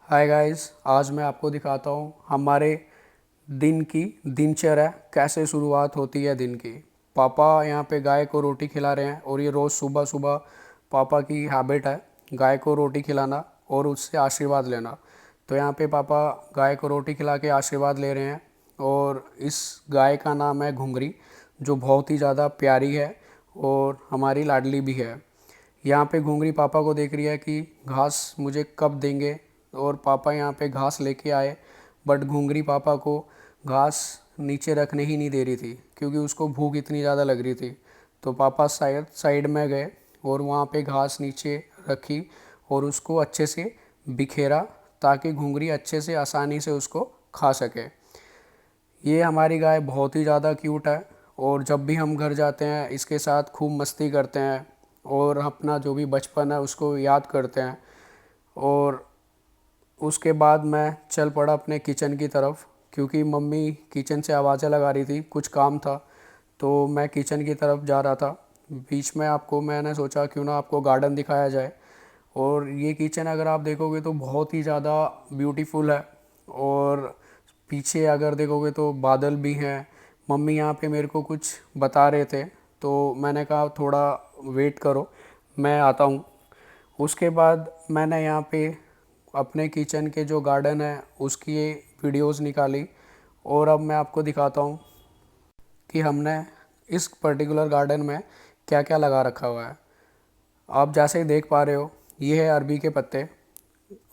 Hi guys, आज मैं आपको दिखाता हूँ हमारे दिन की दिनचर्या कैसे शुरुआत होती है दिन की। पापा यहाँ पे गाय को रोटी खिला रहे हैं और ये रोज़ सुबह सुबह पापा की हैबिट है गाय को रोटी खिलाना और उससे आशीर्वाद लेना। तो यहाँ पे पापा गाय को रोटी खिला के आशीर्वाद ले रहे हैं और इस गाय का नाम है घुंगरी, जो बहुत ही ज़्यादा प्यारी है और हमारी लाडली भी है। यहाँ पे घुंगरी पापा को देख रही है कि घास मुझे कब देंगे, और पापा यहाँ पे घास लेके आए, बट घुंगरी पापा को घास नीचे रखने ही नहीं दे रही थी क्योंकि उसको भूख इतनी ज़्यादा लग रही थी। तो पापा साइड में गए और वहाँ पे घास नीचे रखी और उसको अच्छे से बिखेरा ताकि घुंगरी अच्छे से आसानी से उसको खा सके। ये हमारी गाय बहुत ही ज़्यादा क्यूट है और जब भी हम घर जाते हैं इसके साथ खूब मस्ती करते हैं और अपना जो भी बचपन है उसको याद करते हैं। और उसके बाद मैं चल पड़ा अपने किचन की तरफ क्योंकि मम्मी किचन से आवाज़ें लगा रही थी, कुछ काम था। तो मैं किचन की तरफ जा रहा था, बीच में मैंने सोचा क्यों ना आपको गार्डन दिखाया जाए। और ये किचन अगर आप देखोगे तो बहुत ही ज़्यादा ब्यूटीफुल है और पीछे अगर देखोगे तो बादल भी हैं। मम्मी यहाँ पे मेरे को कुछ बता रहे थे तो मैंने कहा थोड़ा वेट करो, मैं आता हूँ। उसके बाद मैंने यहाँ पे अपने किचन के जो गार्डन है उसकी वीडियोस निकाली और अब मैं आपको दिखाता हूँ कि हमने इस पर्टिकुलर गार्डन में क्या क्या लगा रखा हुआ है। आप जैसे ही देख पा रहे हो, ये है अरबी के पत्ते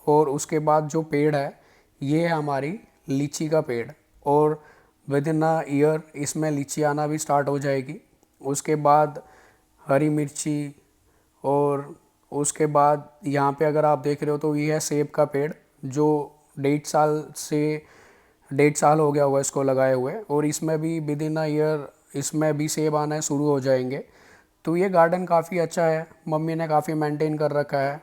और उसके बाद जो पेड़ है ये है हमारी लीची का पेड़। और विद इन अ ईयर इसमें लीची आना भी स्टार्ट हो जाएगी। उसके बाद हरी मिर्ची, और उसके बाद यहाँ पे अगर आप देख रहे हो तो ये है सेब का पेड़, जो 1.5 साल हो गया हुआ इसको लगाए हुए, और इसमें भी विद इन अ ईयर इसमें भी सेब आना शुरू हो जाएंगे। तो ये गार्डन काफ़ी अच्छा है, मम्मी ने काफ़ी मेंटेन कर रखा है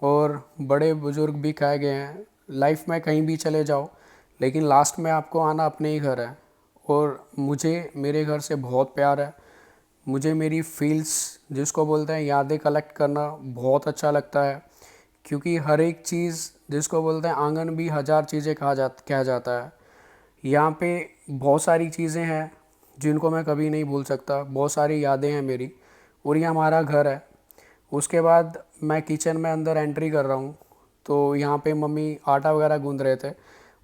और बड़े बुज़ुर्ग भी कहे गए हैं लाइफ में कहीं भी चले जाओ लेकिन लास्ट में आपको आना अपने ही घर है। और मुझे मेरे घर से बहुत प्यार है। मुझे मेरी फील्स जिसको बोलते हैं यादें कलेक्ट करना बहुत अच्छा लगता है क्योंकि हर एक चीज़ जिसको बोलते हैं आंगन भी हज़ार चीज़ें कहा जाता है। यहाँ पे बहुत सारी चीज़ें हैं जिनको मैं कभी नहीं भूल सकता, बहुत सारी यादें हैं मेरी, और ये हमारा घर है। उसके बाद मैं किचन में अंदर एंट्री कर रहा हूँ तो यहाँ पे मम्मी आटा वगैरह गूंद रहे थे।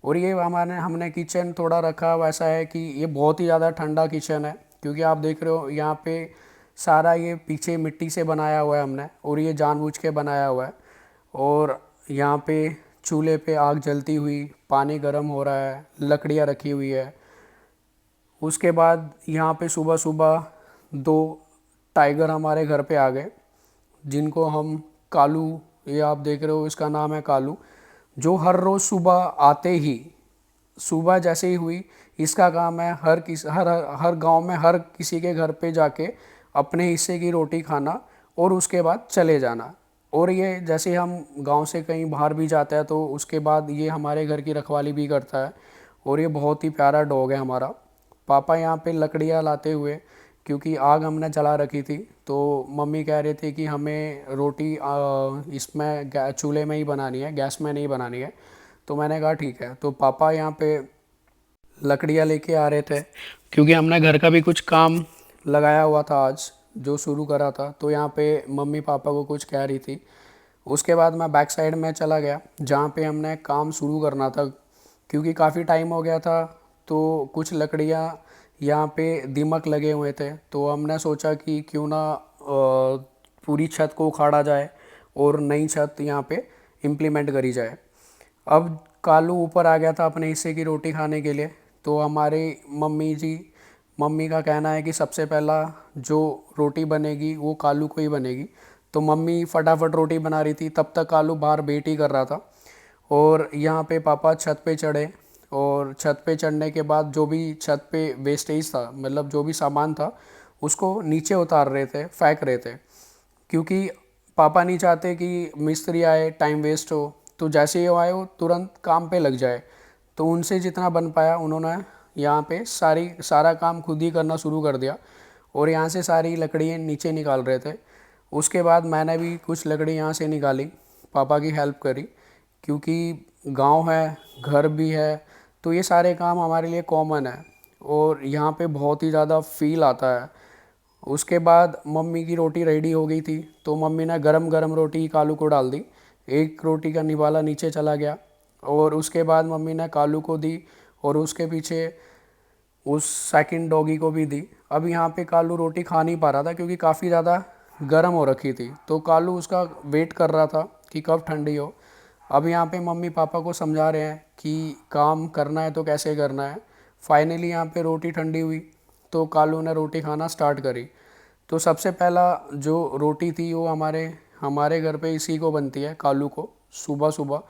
और ये हमने किचन थोड़ा रखा वैसा है कि ये बहुत ही ज़्यादा ठंडा किचन है क्योंकि आप देख रहे हो यहाँ पे सारा ये पीछे मिट्टी से बनाया हुआ है हमने, और ये जानबूझ के बनाया हुआ है। और यहाँ पे चूल्हे पे आग जलती हुई, पानी गर्म हो रहा है, लकड़ियाँ रखी हुई है। उसके बाद यहाँ पे सुबह सुबह दो टाइगर हमारे घर पे आ गए जिनको हम कालू, ये आप देख रहे हो इसका नाम है कालू, जो हर रोज़ सुबह आते ही, सुबह जैसे ही हुई, इसका काम है हर गांव में हर किसी के घर पे जाके अपने हिस्से की रोटी खाना और उसके बाद चले जाना। और ये जैसे हम गांव से कहीं बाहर भी जाता है तो उसके बाद ये हमारे घर की रखवाली भी करता है। और ये बहुत ही प्यारा डॉग है हमारा। पापा यहाँ पे लकड़ियाँ लाते हुए, क्योंकि आग हमने जला रखी थी तो मम्मी कह रहे थे कि हमें रोटी इसमें चूल्हे में ही बनानी है, गैस में नहीं बनानी है। तो मैंने कहा ठीक है। तो पापा यहाँ पे लकड़ियाँ लेके आ रहे थे क्योंकि हमने घर का भी कुछ काम लगाया हुआ था आज, जो शुरू करा था। तो यहाँ पे मम्मी पापा को कुछ कह रही थी। उसके बाद मैं बैक साइड में चला गया जहाँ पे हमने काम शुरू करना था क्योंकि काफ़ी टाइम हो गया था। तो कुछ लकड़ियाँ यहाँ पे दीमक लगे हुए थे तो हमने सोचा कि क्यों ना पूरी छत को उखाड़ा जाए और नई छत यहाँ पे इम्प्लीमेंट करी जाए। अब कालू ऊपर आ गया था अपने हिस्से की रोटी खाने के लिए। तो हमारे मम्मी का कहना है कि सबसे पहला जो रोटी बनेगी वो कालू को ही बनेगी। तो मम्मी फटाफट रोटी बना रही थी, तब तक कालू बाहर वेट ही कर रहा था। और यहाँ पे पापा छत पे चढ़े और छत पे चढ़ने के बाद जो भी छत पे वेस्टेज था, मतलब जो भी सामान था, उसको नीचे उतार रहे थे, फेंक रहे थे क्योंकि पापा नहीं चाहते कि मिस्त्री आए टाइम वेस्ट हो। तो जैसे ही वो आए वो तुरंत काम पे लग जाए। तो उनसे जितना बन पाया उन्होंने यहाँ पे सारा काम खुद ही करना शुरू कर दिया और यहाँ से सारी लकड़ियाँ नीचे निकाल रहे थे। उसके बाद मैंने भी कुछ लकड़ी यहाँ से निकाली, पापा की हेल्प करी क्योंकि गांव है, घर भी है, तो ये सारे काम हमारे लिए कॉमन है और यहाँ पे बहुत ही ज़्यादा फील आता है। उसके बाद मम्मी की रोटी रेडी हो गई थी, तो मम्मी ने गरम गरम रोटी कालू को डाल दी। एक रोटी का निवाला नीचे चला गया और उसके बाद मम्मी ने कालू को दी और उसके पीछे उस सेकंड डॉगी को भी दी। अब यहाँ पे कालू रोटी खा नहीं पा रहा था क्योंकि काफ़ी ज़्यादा गर्म हो रखी थी, तो कालू उसका वेट कर रहा था कि कब ठंडी हो। अब यहाँ पे मम्मी पापा को समझा रहे हैं कि काम करना है तो कैसे करना है। फाइनली यहाँ पे रोटी ठंडी हुई तो कालू ने रोटी खाना स्टार्ट करी। तो सबसे पहला जो रोटी थी वो हमारे हमारे घर पे इसी को बनती है, कालू को, सुबह सुबह।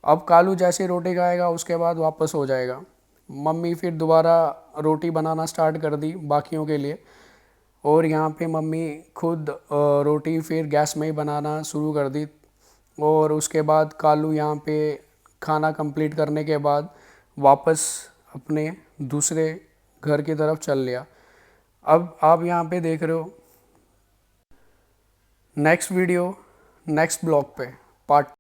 अब कालू जैसे रोटी खाएगा उसके बाद वापस हो जाएगा। मम्मी फिर दोबारा रोटी बनाना स्टार्ट कर दी बाकियों के लिए और यहाँ पे मम्मी खुद रोटी फिर गैस में ही बनाना शुरू कर दी। और उसके बाद कालू यहाँ पे खाना कंप्लीट करने के बाद वापस अपने दूसरे घर की तरफ चल लिया। अब आप यहाँ पे देख रहे हो नेक्स्ट वीडियो नेक्स्ट ब्लॉग पे पार्ट